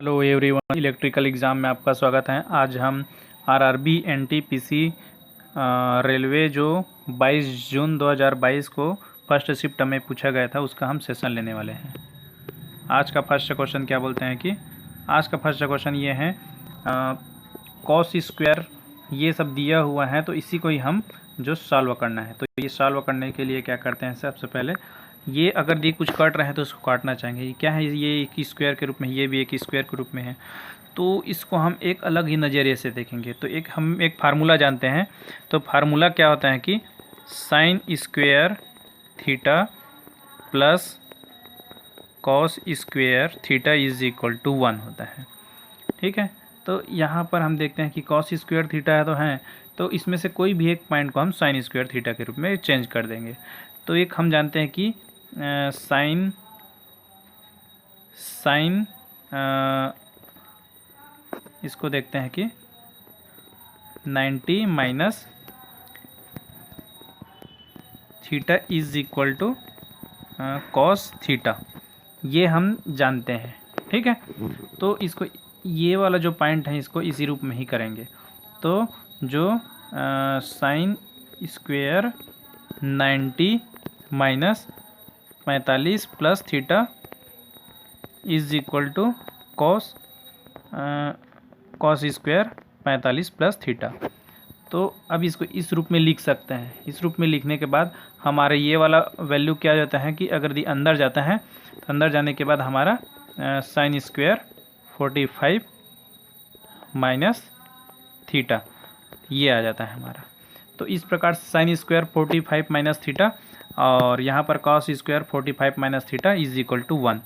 Hello everyone, electrical exam में आपका स्वागत है। आज हम आरआरबी एनटीपीसी रेलवे जो 22 जून 2022 को फर्स्ट शिफ्ट में पूछा गया था उसका हम सेशन लेने वाले हैं। आज का फर्स्ट क्वेश्चन क्या बोलते हैं कि आज का फर्स्ट क्वेश्चन ये है कॉस स्क्वायर, ये सब दिया हुआ है तो इसी को ही हम जो सॉल्व करना है। तो ये सॉल्व करने के लिए क्या करते हैं, सबसे पहले ये अगर दी कुछ कट रहे हैं तो उसको काटना चाहेंगे। ये क्या है, ये एक स्क्वायर के रूप में, ये भी एक स्क्वायर के रूप में है, तो इसको हम एक अलग ही नज़रिए से देखेंगे। तो हम एक फार्मूला जानते हैं। तो फार्मूला क्या होता है कि sine square theta plus cos square theta is equal to 1 होता है। ठीक है, तो यहाँ पर हम देखते हैं कि कॉस स्क्वायर थीटा है तो इसमें से कोई भी एक पॉइंट को हम साइन स्क्वायर थीटा के रूप में चेंज कर देंगे। तो एक हम जानते हैं कि साइन इसको देखते हैं कि 90 minus theta is equal to cos theta, ये हम जानते हैं। ठीक है, तो इसको ये वाला जो पॉइंट है इसको इसी रूप में ही करेंगे। तो जो sine square 90 minus 45 plus theta is equal to cos square 45 plus theta. तो अब इसको इस रूप में लिख सकते हैं। इस रूप में लिखने के बाद हमारे ये वाला वैल्यू क्या जाता है कि अगर दी अंदर जाता है तो अंदर जाने के बाद हमारा साइन स्क्वायर 45 माइनस थीटा ये आ जाता है हमारा। तो इस प्रकार से साइन स्क्वायर 45 माइनस थीटा और यहाँ पर cos square 45 minus theta is equal to 1।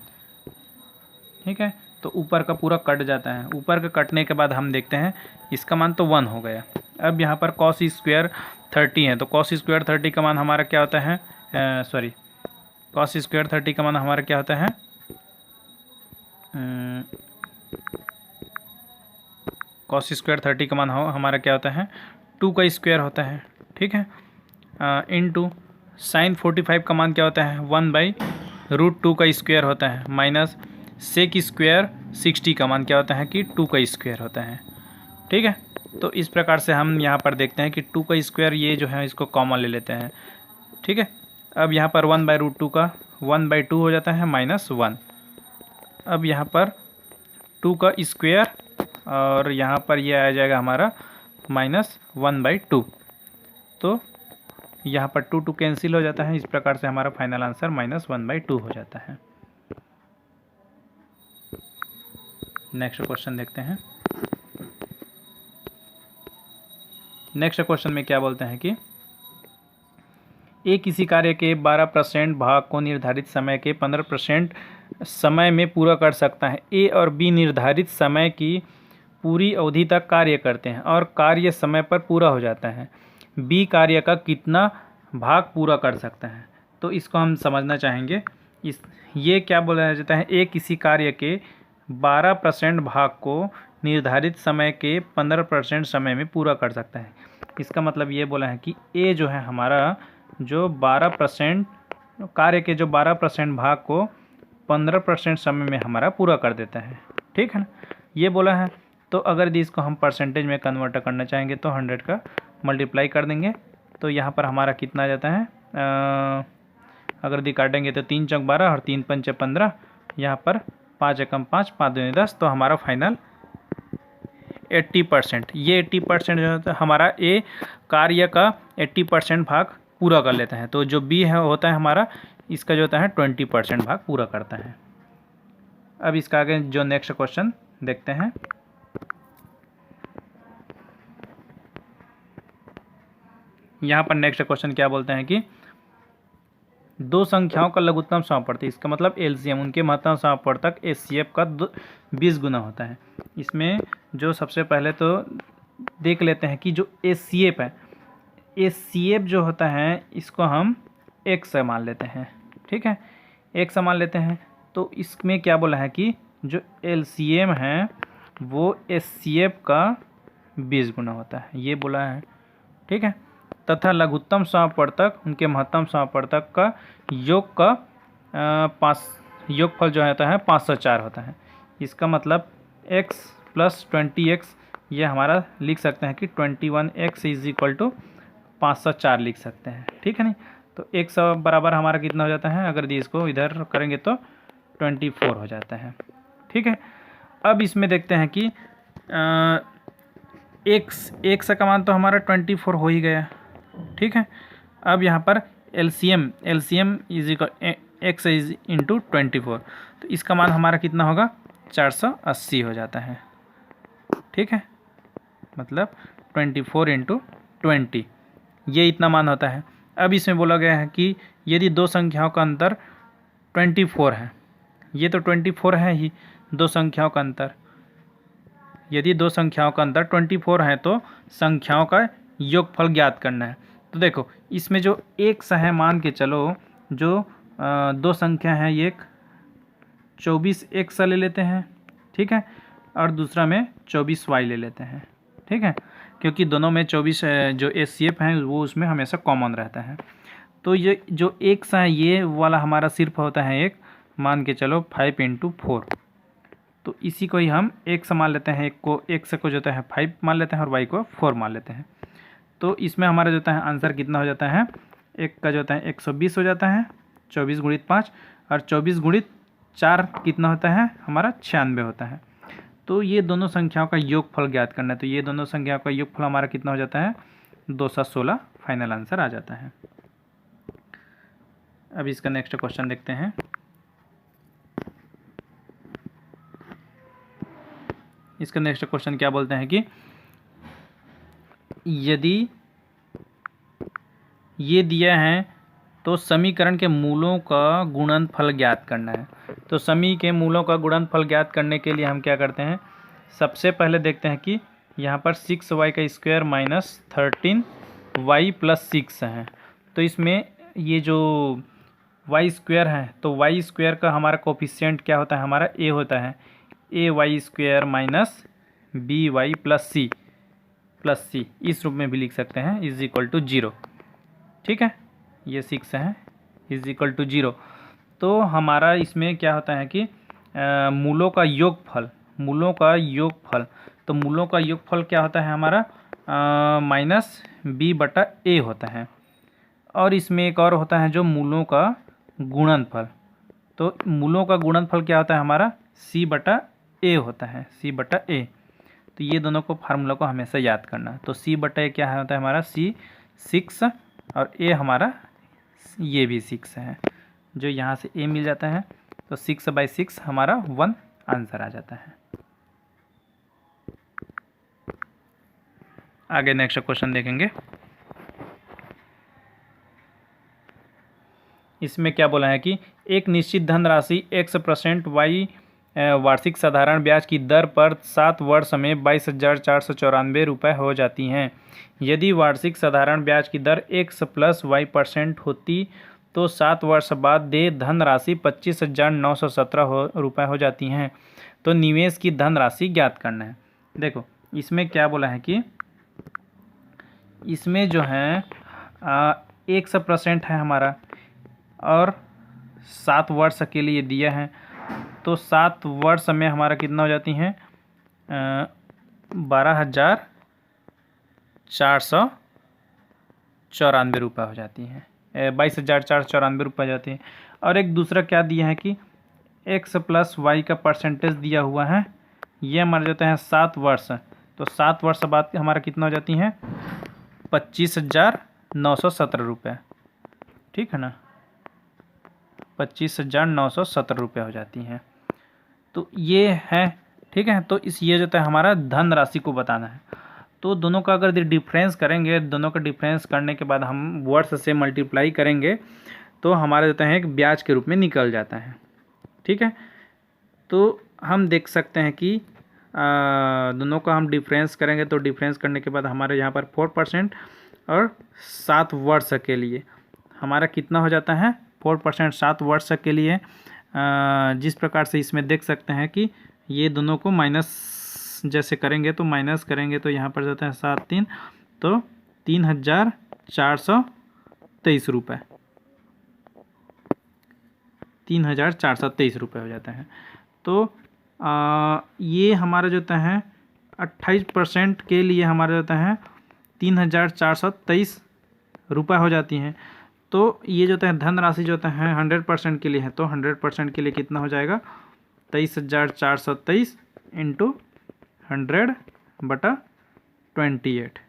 ठीक है, तो ऊपर का पूरा कट जाता है। ऊपर का कटने के बाद हम देखते हैं इसका मान तो 1 हो गया। अब यहाँ पर कॉस स्क्वायर 30 है, तो कॉस स्क्वायर 30 का मान हमारा क्या होता है, कॉस स्क्वायर 30 का मान हमारा क्या होता है, कॉस स्क्वायर 30 का मान हमारा क्या होता है, 2 का स्क्वायर होता है। ठीक है, इनटू साइन 45 का मान क्या होता है, 1/√2 का स्क्वायर होता है, माइनस सेक स्क्वायर 60 का मान क्या होता है कि 2 का स्क्वायर होता है। ठीक है, तो इस प्रकार से हम यहाँ पर देखते हैं कि 2 का स्क्वायर ये जो है इसको कॉमन ले लेते हैं। ठीक है, अब यहाँ पर 1/√2 का 1/2 हो जाता है माइनस 1। अब यहाँ पर 2 का स्क्वायर और यहाँ पर ये आ जाएगा हमारा माइनस 1/2। तो यहाँ पर 2 कैंसिल हो जाता है। इस प्रकार से हमारा फाइनल आंसर माइनस 1/2 हो जाता है। नेक्स्ट क्वेश्चन देखते हैं। नेक्स्ट क्वेश्चन में क्या बोलते हैं कि ए किसी कार्य के 12% भाग को निर्धारित समय के 15% समय में पूरा कर सकता है। ए और बी निर्धारित समय की पूरी अवधि तक कार्य करते हैं और कार्य समय पर पूरा हो जाता है। बी कार्य का कितना भाग पूरा कर सकता है, तो इसको हम समझना चाहेंगे। ये क्या बोला जाता है, ए किसी कार्य के 12% भाग को निर्धारित समय के 15% समय में पूरा कर सकता है। इसका मतलब ये बोला है कि ए जो है हमारा जो 12% कार्य के जो 12% भाग को 15% समय में हमारा पूरा कर देता है। ठीक है ना, ये बोला है। तो अगर इसको हम परसेंटेज में कन्वर्ट करना चाहेंगे तो 100 का मल्टीप्लाई कर देंगे। तो यहाँ पर हमारा कितना आ जाता है, अगर काटेंगे तो 3 चौक 12 और 3 पंचे 15, यहाँ पर 5 एकम 5, 5 दूनी 10। तो हमारा फाइनल 80%, ये 80% जो होता है हमारा ए कार्य का 80% भाग पूरा कर लेता है। तो जो बी है होता है हमारा, इसका जो होता है 20% भाग पूरा करता है। अब इसका आगे जो नेक्स्ट क्वेश्चन देखते हैं। यहाँ पर नेक्स्ट क्वेश्चन क्या बोलते हैं कि दो संख्याओं का लघुत्तम समापवर्ती, इसका मतलब एलसीएम, उनके महत्तम समापवर्तक एचसीएफ का 20 गुना होता है। इसमें जो सबसे पहले तो देख लेते हैं कि जो एचसीएफ है, एचसीएफ जो होता है इसको हम एक से मान लेते हैं। ठीक है, एक से मान लेते हैं। तो इसमें क्या बोला है कि जो एलसीएम है वो एचसीएफ का 20 गुना होता है, ये बोला है। ठीक है, तथा लघुत्तम समापवर्तक उनके महत्तम समापवर्तक का योग का योगफल जो होता है 504 होता है। इसका मतलब एक्स प्लस 20x, ये हमारा लिख सकते हैं कि 21x इज इक्वल टू 504 लिख सकते हैं, ठीक है नहीं। तो x बराबर हमारा कितना हो जाता है, अगर इसको इधर करेंगे तो 24 हो जाता है, ठीक है। अब इसमें देखते हैं कि x का मान तो हमारा 24 हो ही गया, ठीक है। अब यहाँ पर LCM is equal x is into 24, तो इसका मान हमारा कितना होगा, 480 हो जाता है, ठीक है। मतलब 24 इंटू 20, ये इतना मान होता है। अब इसमें बोला गया है कि यदि दो संख्याओं का अंतर 24 है, ये तो 24 है ही, दो संख्याओं का अंतर, यदि दो संख्याओं का अंतर 24 है तो संख्याओं का योगफल ज्ञात करना है। तो देखो इसमें जो x है, मान के चलो जो दो संख्या है, एक 24x ले लेते हैं, ठीक है, और दूसरा में 24y ले लेते हैं, ठीक है, क्योंकि दोनों में 24 जो एचसीएफ हैं वो उसमें हमेशा कॉमन रहता है। तो ये जो x है ये वाला हमारा सिर्फ होता है एक, मान के चलो 5 इंटू 4, तो इसी को ही हम x मान लेते हैं, एक को x को जो होता है 5 मान लेते हैं और y को 4 मान लेते हैं। तो इसमें हमारा जो होता है आंसर कितना हो जाता है, एक का जो होता है 120 हो जाता है, 24 गुणित 5, और 24 गुणित 4 कितना होता है हमारा 96 होता है। तो ये दोनों संख्याओं का योगफल ज्ञात करना है, तो ये दोनों संख्याओं का योगफल हमारा कितना हो जाता है, 216 फाइनल आंसर आ जाता है। अब इसका नेक्स्ट क्वेश्चन देखते हैं। इसका नेक्स्ट क्वेश्चन क्या बोलते हैं कि यदि ये दिया है तो समीकरण के मूलों का गुणनफल ज्ञात करना है। तो समी के मूलों का गुणनफल ज्ञात करने के लिए हम क्या करते हैं, सबसे पहले देखते हैं कि यहाँ पर 6y का स्क्वायर माइनस 13y प्लस 6 है। तो इसमें ये जो y स्क्वायर है तो y स्क्वायर का हमारा कोफिशिएंट क्या होता है, हमारा a होता है, A Y square minus B Y plus C, इस रूप में भी लिख सकते हैं, इज इक्वल टू 0, ठीक है। ये 6 है, इज इक्वल टू 0। तो हमारा इसमें क्या होता है कि मूलों का योगफल, तो मूलों का योगफल क्या होता है हमारा, माइनस बी बटा ए होता है। और इसमें एक और होता है जो मूलों का गुणनफल, तो मूलों का गुणनफल क्या होता है हमारा, सी बटा ए होता है, सी बटा ए। तो ये दोनों को फार्मूला को हमेशा याद करना। तो सी बटा ए क्या होता है हमारा, सी 6 और ए हमारा ये भी 6 है, जो यहाँ से ए मिल जाता है, तो 6/6 हमारा 1 आंसर आ जाता है। आगे नेक्स्ट क्वेश्चन देखेंगे। इसमें क्या बोला है कि एक निश्चित धनराशि x% y वार्षिक साधारण ब्याज की दर पर 7 वर्ष में 22,494 रुपये हो जाती हैं। यदि वार्षिक साधारण ब्याज की दर x प्लस y% होती तो 7 वर्ष बाद देय धनराशि 25,917 रुपये हो जाती हैं। तो निवेश की धनराशि ज्ञात करना है। देखो इसमें क्या बोला है कि इसमें जो है 1% है हमारा और 7 वर्ष के लिए दिया है, तो 7 वर्ष में हमारा कितना हो जाती हैं, 12,494 रुपये हो जाती हैं, 22,494 रुपये हो जाती हैं। और एक दूसरा क्या दिया है कि x प्लस वाई का परसेंटेज दिया हुआ है, ये हमारा जाता है 7 वर्ष, तो 7 वर्ष बाद हमारा कितना हो जाती हैं, 25,917 रुपये, ठीक है ना, 25,917 रुपये हो जाती हैं। तो ये है, ठीक है। तो इस ये जो है हमारा धन राशि को बताना है। तो दोनों का अगर डिफरेंस करेंगे, दोनों का डिफरेंस करने के बाद हम वर्ष से मल्टीप्लाई करेंगे तो हमारा जो है एक ब्याज के रूप में निकल जाता है, ठीक है। तो हम देख सकते हैं कि दोनों का हम डिफरेंस करेंगे तो डिफरेंस करने के बाद हमारे यहाँ पर 4% और 7 वर्ष के लिए हमारा कितना हो जाता है, 4% 7 वर्ष के लिए। जिस प्रकार से इसमें देख सकते हैं कि ये दोनों को माइनस जैसे करेंगे तो माइनस करेंगे तो यहाँ पर जाता है 7×3 तो 3,423 रुपये, 3,423 रुपये हो जाता है। तो ये हमारा जो होता है 28% के लिए हमारा जो होता है 3,423 रुपये हो जाती हैं। तो ये जो होता है धनराशि जो होता है 100% के लिए है, तो 100% के लिए कितना हो जाएगा 23,423 इंटू 100/28,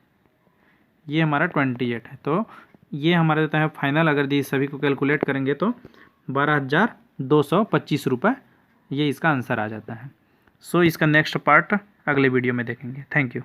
ये हमारा 28 है। तो ये हमारा जो है फाइनल, अगर ये सभी को कैलकुलेट करेंगे तो 12,225 रुपये, ये इसका आंसर आ जाता है। सो इसका नेक्स्ट पार्ट अगले वीडियो में देखेंगे। Thank you.